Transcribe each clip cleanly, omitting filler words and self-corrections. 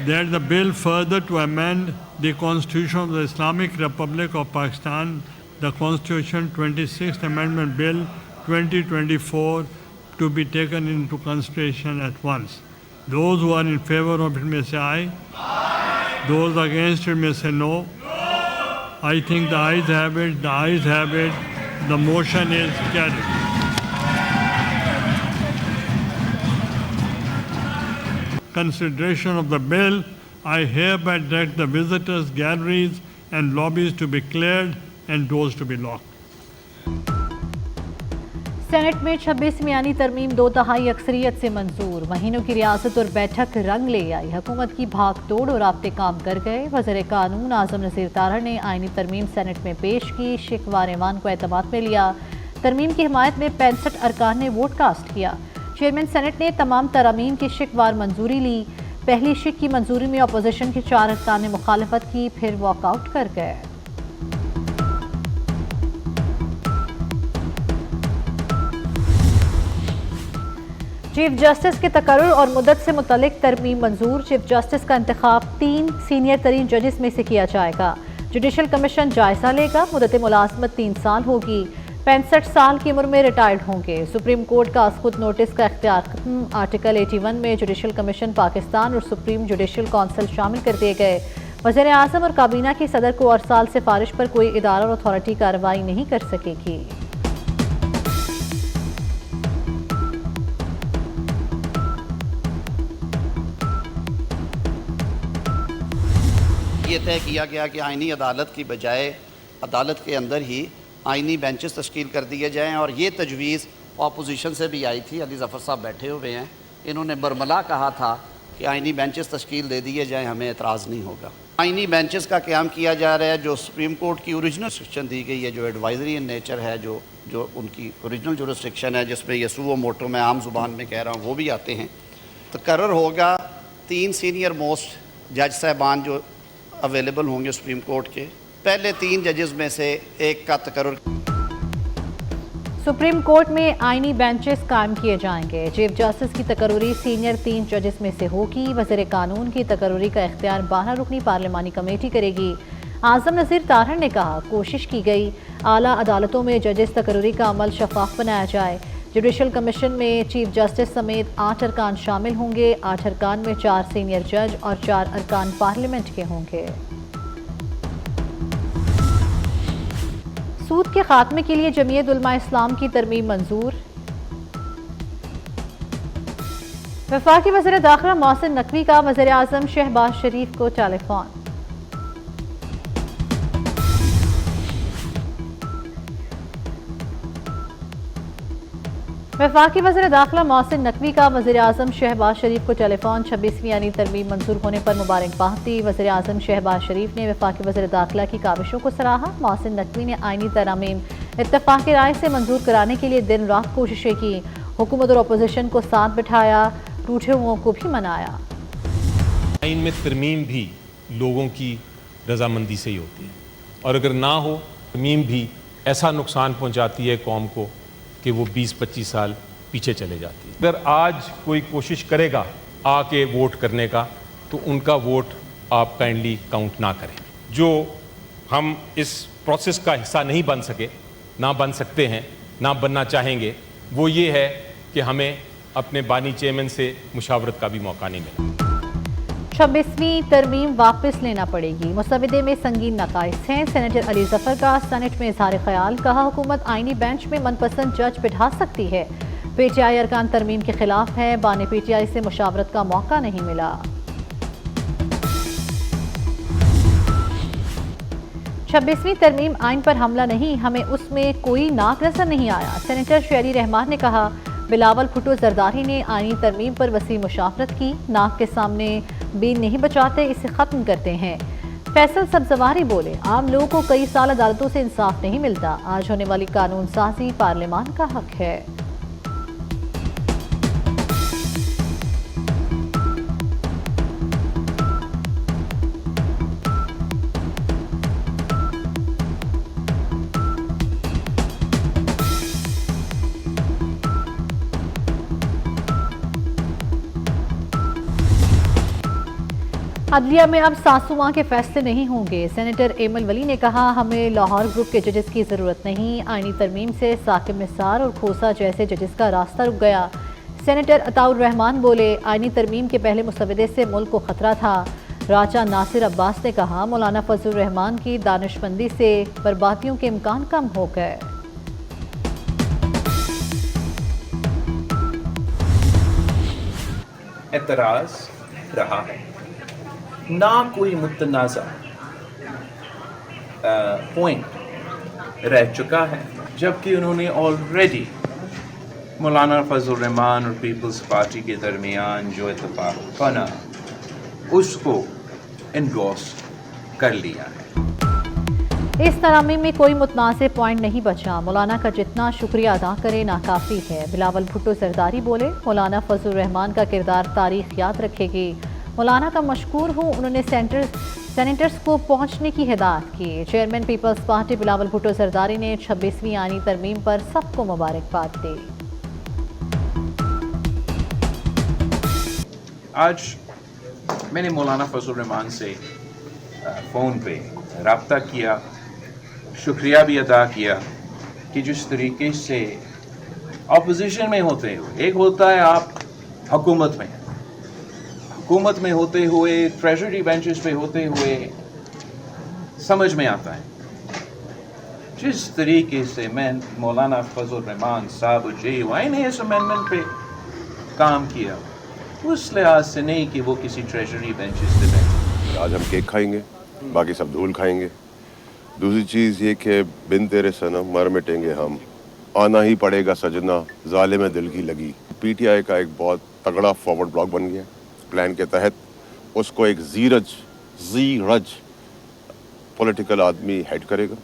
that the bill further to amend the Constitution of the Islamic Republic of Pakistan, the Constitution 26th Amendment Bill 2024, to be taken into consideration at once. Those who are in favor of it may say aye. Aye. Those against it may say no. No. I think the ayes have it. The ayes have it. The motion is carried. Consideration of the bill, I hereby direct the visitors, galleries and lobbies to be cleared and doors to be locked. Senate میں 26ویں آئینی ترمیم 2/3 اکثریت سے منظور. مہینوں کی ریاست اور بیٹھک رنگ لے آئی. حکومت کی بھاگ توڑ اور رابطے کام کر گئے. وزیر قانون اعظم نذیر طاہر نے آئینی ترمیم سینٹ میں پیش کی. شکوہ ایوان کو اعتماد میں لیا. ترمیم کی حمایت میں 65 ارکان نے ووٹ کاسٹ کیا. چیئرمین سینٹ نے تمام ترامیم کی شکوار منظوری لی. پہلی شک کی منظوری میں اپوزیشن کے 4 ارکان نے مخالفت کی، پھر واک آؤٹ کر گئے. چیف جسٹس کے تقرر اور مدت سے متعلق ترمیم منظور. چیف جسٹس کا انتخاب 3 سینئر ترین ججز میں سے کیا جائے گا. جوڈیشل کمیشن جائزہ لے گا. مدت ملازمت 3 سال ہوگی. 65 سال کی عمر میں ریٹائرڈ ہوں گے. سپریم کورٹ کا از خود نوٹس کا اختیار ختم. آرٹیکل 81 میں جوڈیشل کمیشن پاکستان اور سپریم جوڈیشل کونسل شامل کر دیے گئے. وزیر اعظم اور کابینہ کی صدر کو ارسال سفارش پر کوئی ادارہ اور اتھارٹی کارروائی نہیں کر سکے گی. یہ طے کیا گیا کہ آئینی عدالت کی بجائے عدالت کے اندر ہی آئینی بینچز تشکیل کر دیے جائیں، اور یہ تجویز اپوزیشن سے بھی آئی تھی. علی ظفر صاحب بیٹھے ہوئے ہیں. انہوں نے برملا کہا تھا کہ آئینی بینچز تشکیل دے دیے جائیں، ہمیں اعتراض نہیں ہوگا. آئینی بینچز کا قیام کیا جا رہا ہے. جو سپریم کورٹ کی اوریجنل سیکشن دی گئی ہے، جو ایڈوائزری ان نیچر ہے، جو ان کی اوریجنل جورسڈکشن ہے، جس میں یہ سو موٹو میں عام زبان میں کہہ رہا ہوں، وہ بھی آتے ہیں. تقرر ہوگا 3 سینئر موسٹ جج صاحبان جو اویلیبل ہوں گے سپریم کورٹ کے. پہلے 3 ججز میں سے ایک کا تقرر. سپریم کورٹ میں آئینی بینچز قائم کیے جائیں گے. چیف جسٹس کی تقرری سینئر 3 ججز میں سے ہوگی. وزیر قانون کی تقرری کا اختیار 12 رکنی پارلیمانی کمیٹی کرے گی. اعظم نذیر طاہر نے کہا کوشش کی گئی اعلیٰ عدالتوں میں ججز تقرری کا عمل شفاف بنایا جائے. جوڈیشل کمیشن میں چیف جسٹس سمیت 8 ارکان شامل ہوں گے. 8 ارکان میں 4 سینئر جج اور 4 ارکان پارلیمنٹ کے ہوں گے. سود کے خاتمے کے لیے جمعیت علماء اسلام کی ترمیم منظور. وفاقی وزیر داخلہ محسن نقوی کا وزیر اعظم شہباز شریف کو ٹیلی فون. وفاقی وزیر داخلہ محسن نقوی کا وزیر اعظم شہباز شریف کو ٹیلی فون. 26ویں آئینی ترمیم منظور ہونے پر مبارکباد دی. وزیر اعظم شہباز شریف نے وفاقی وزیر داخلہ کی کاوشوں کو سراہا. محسن نقوی نے آئینی ترامیم اتفاق رائے سے منظور کرانے کے لیے دن رات کوششیں کی. حکومت اور اپوزیشن کو ساتھ بٹھایا، ٹوٹے ہوئوں کو بھی منایا. آئین میں ترمیم بھی لوگوں کی رضامندی سے ہی ہوتی ہے، اور اگر نہ ہو ترمیم بھی ایسا نقصان پہنچاتی ہے قوم کو کہ وہ 20-25 سال پیچھے چلے جاتی ہے. اگر آج کوئی کوشش کرے گا آ کے ووٹ کرنے کا، تو ان کا ووٹ آپ کائنڈلی کاؤنٹ نہ کریں. جو ہم اس پروسیس کا حصہ نہیں بن سکے، نہ بن سکتے ہیں، نہ بننا چاہیں گے، وہ یہ ہے کہ ہمیں اپنے بانی چیئرمین سے مشاورت کا بھی موقع نہیں ملا. 26ویں ترمیم واپس لینا پڑے گی. مسودے میں سنگین نقائص ہیں. سینیٹر علی ظفر کا سینٹ میں اظہار خیال. کہا حکومت آئینی بینچ میں من پسند جج بٹھا سکتی ہے. پی ٹی آئی ارکان ترمیم کے خلاف ہے. بانی پی ٹی آئی سے مشاورت کا موقع نہیں ملا. 26ویں ترمیم آئین پر حملہ نہیں، ہمیں اس میں کوئی ناک نظر نہیں آیا. سینیٹر شعری رحمان نے کہا بلاول بھٹو زرداری نے آئینی ترمیم پر وسیع مشاورت کی. ناک کے سامنے بین نہیں بچاتے، اسے ختم کرتے ہیں. فیصل سبزواری بولے عام لوگوں کو کئی سال عدالتوں سے انصاف نہیں ملتا. آج ہونے والی قانون سازی پارلیمان کا حق ہے. عدلیہ میں اب ساسواں کے فیصلے نہیں ہوں گے، سینیٹر ایمل ولی نے کہا ہمیں لاہور گروپ کے ججز کی ضرورت نہیں، آئینی ترمیم سے ثاقب نثار اور کھوسا جیسے ججز کا راستہ رک گیا۔ سینیٹر عطاء الرحمان بولے آئینی ترمیم کے پہلے مسودے سے ملک کو خطرہ تھا۔ راجہ ناصر عباس نے کہا مولانا فضل الرحمان کی دانشمندی سے بربادیوں کے امکان کم ہو گئے۔ اعتراض رہا ہے، نہ کوئی متنازع پوائنٹ رہ چکا ہے، جبکہ انہوں نے آلریڈی مولانا فضل الرحمان اور پیپلز پارٹی کے درمیان جو اتفاق بنا اس کو انڈورس کر لیا ہے۔ اس ترامیم میں کوئی متنازع پوائنٹ نہیں بچا، مولانا کا جتنا شکریہ ادا کرے ناکافی ہے۔ بلاول بھٹو زرداری بولے مولانا فضل الرحمان کا کردار تاریخ یاد رکھے گی، مولانا کا مشکور ہوں، انہوں نے سینیٹرز کو پہنچنے کی ہدایت کی۔ چیئرمین پیپلز پارٹی بلاول بھٹو زرداری نے 26ویں آئینی ترمیم پر سب کو مبارکباد دی۔ آج میں نے مولانا فضل الرحمان سے فون پہ رابطہ کیا، شکریہ بھی ادا کیا کہ جس طریقے سے اپوزیشن میں ہوتے ہوئے، ایک ہوتا ہے آپ حکومت میں ہوتے ہوئے، ٹریجری بینچز پہ ہوتے ہوئے سمجھ میں آتا ہے جس طریقے سے میں مولانا فضل الرحمان صاحب JUI نے اس امینڈمنٹ پہ کام کیا، اس لحاظ سے نہیں کہ وہ کسی ٹریجری بینچز سے بیٹھے۔ آج ہم کیک کھائیں گے، باقی سب دھول کھائیں گے۔ دوسری چیز یہ کہ بن تیرے صنم مر مٹیں گے ہم، آنا ہی پڑے گا سجنا ظالم دل کی لگی۔ PTI کا ایک بہت تگڑا فارورڈ بلاک بن گیا پلان کے تحت، اس کو ایک زیرج پولیٹیکل آدمی ہیڈ کرے گا۔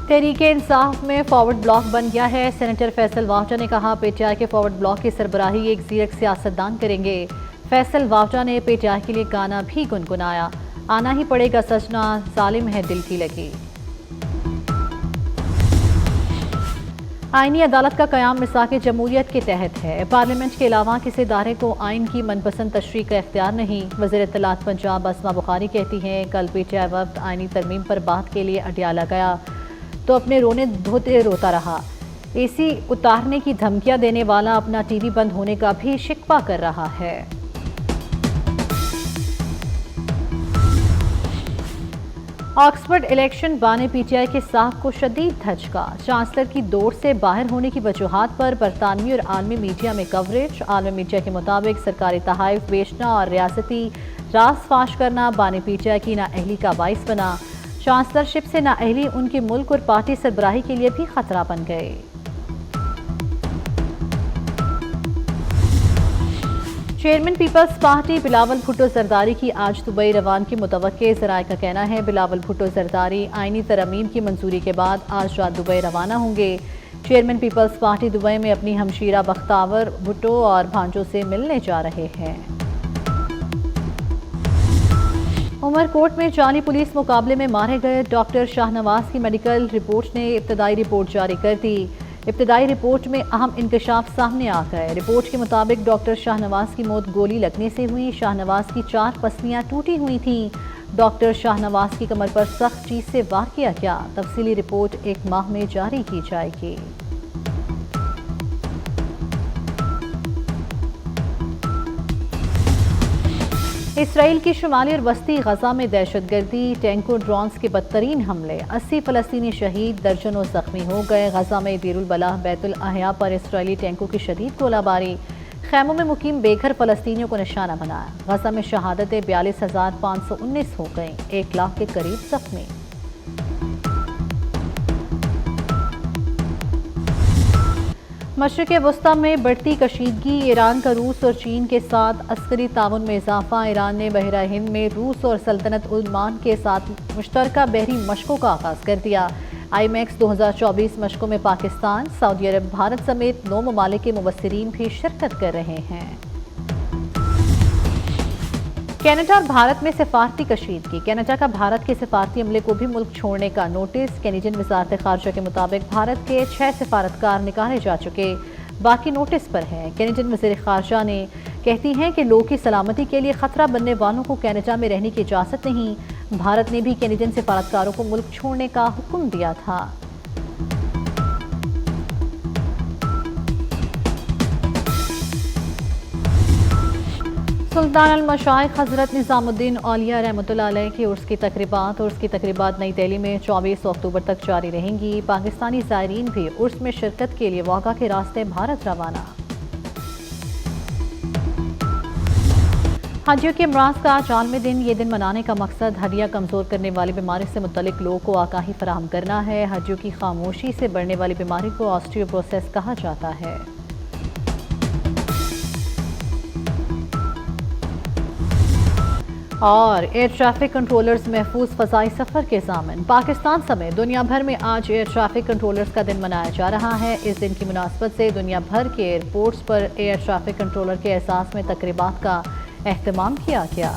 تحریک انصاف میں فارورڈ بلاک بن گیا ہے، سینیٹر فیصل واوٹا نے کہا PTI کے فارورڈ بلاک کی سربراہی ایک زیرک سیاستدان کریں گے۔ فیصل واوٹا نے PTI کے لیے گانا بھی گنگنایا، آنا ہی پڑے گا سجنا ظالم ہے دل کی لگی۔ آئینی عدالت کا قیام مساق جمہوریت کے تحت ہے، پارلیمنٹ کے علاوہ کسی ادارے کو آئین کی من پسند تشریح کا اختیار نہیں۔ وزیر اطلاعات پنجاب اسما بخاری کہتی ہیں کل PTI وقت آئینی ترمیم پر بات کے لیے اڈیالہ گیا تو اپنے رونے دھوتے روتا رہا، AC اتارنے کی دھمکیاں دینے والا اپنا TV بند ہونے کا بھی شکوہ کر رہا ہے۔ آکسفورڈ الیکشن بانے PTI کے صاحب کو شدید دھچکا، چانسلر کی دوڑ سے باہر ہونے کی وجوہات پر برطانوی اور عالمی میڈیا میں کوریج۔ عالمی میڈیا کے مطابق سرکاری تحائف بیچنا اور ریاستی راز فاش کرنا بانے PTI کی نااہلی کا باعث بنا۔ چانسلرشپ سے نااہلی ان کے ملک اور پارٹی سربراہی کے لیے بھی خطرہ بن گئے۔ چیئرمین پیپلز پارٹی بلاول بھٹو زرداری کی آج دبئی روانگی متوقع، ذرائع کا کہنا ہے بلاول بھٹو زرداری آئینی ترامیم کی منظوری کے بعد آج رات دبئی روانہ ہوں گے۔ چیئرمین پیپلز پارٹی دبئی میں اپنی ہمشیرہ بختاور بھٹو اور بھانجوں سے ملنے جا رہے ہیں۔ عمر کوٹ میں جعلی پولیس مقابلے میں مارے گئے ڈاکٹر شاہ نواز کی میڈیکل رپورٹ نے ابتدائی رپورٹ جاری کر دی۔ ابتدائی رپورٹ میں اہم انکشاف سامنے آ گئے۔ رپورٹ کے مطابق ڈاکٹر شاہ نواز کی موت گولی لگنے سے ہوئی، شاہ نواز کی 4 پسلیاں ٹوٹی ہوئی تھیں، ڈاکٹر شاہ نواز کی کمر پر سخت چیز سے وار کیا گیا۔ تفصیلی رپورٹ 1 ماہ میں جاری کی جائے گی۔ اسرائیل کی شمالی اور وسطی غزہ میں دہشت گردی، ٹینکوں ڈرونز کے بدترین حملے، 80 فلسطینی شہید، درجنوں زخمی ہو گئے۔ غزہ میں دیر البلاح بیت الاحیاء پر اسرائیلی ٹینکوں کی شدید گولہ باری، خیموں میں مقیم بے گھر فلسطینیوں کو نشانہ بنایا۔ غزہ میں شہادتیں 42,519 ہو گئیں، 1 لاکھ کے قریب زخمی۔ مشرق وسطی میں بڑھتی کشیدگی، ایران کا روس اور چین کے ساتھ عسکری تعاون میں اضافہ، ایران نے بحیرہ ہند میں روس اور سلطنت عمان کے ساتھ مشترکہ بحری مشقوں کا آغاز کر دیا۔ IMEX 2024 مشقوں میں پاکستان، سعودی عرب، بھارت سمیت 9 ممالک کے مبصرین بھی شرکت کر رہے ہیں۔ کینیڈا اور بھارت میں سفارتی کشیدگی، کینیڈا کا بھارت کے سفارتی عملے کو بھی ملک چھوڑنے کا نوٹس۔ کینیڈین وزارت خارجہ کے مطابق بھارت کے 6 سفارتکار نکالے جا چکے، باقی نوٹس پر ہیں۔ کینیڈین وزیر خارجہ نے کہتی ہیں کہ لوگوں کی سلامتی کے لیے خطرہ بننے والوں کو کینیڈا میں رہنے کی اجازت نہیں۔ بھارت نے بھی کینیڈین سفارتکاروں کو ملک چھوڑنے کا حکم دیا تھا۔ سلطان المشائخ حضرت نظام الدین اولیاء رحمۃ اللہ علیہ کی عرس کی تقریبات نئی دہلی میں 24 اکتوبر تک جاری رہیں گی۔ پاکستانی زائرین بھی عرس میں شرکت کے لیے واگا کے راستے بھارت روانہ۔ حاجیوں کے امراض کا عالمی دن۔ یہ دن منانے کا مقصد ہڈیاں کمزور کرنے والی بیماری سے متعلق لوگوں کو آگاہی فراہم کرنا ہے۔ حاجیوں کی خاموشی سے بڑھنے والی بیماری کو آسٹریوپروسس کہا جاتا ہے۔ اور ایئر ٹریفک کنٹرولرز محفوظ فضائی سفر کے ضامن۔ پاکستان سمیت دنیا بھر میں آج ایئر ٹریفک کنٹرولرز کا دن منایا جا رہا ہے۔ اس دن کی مناسبت سے دنیا بھر کے airports per air traffic controller کے اعزاز میں تقریبات کا اہتمام کیا گیا۔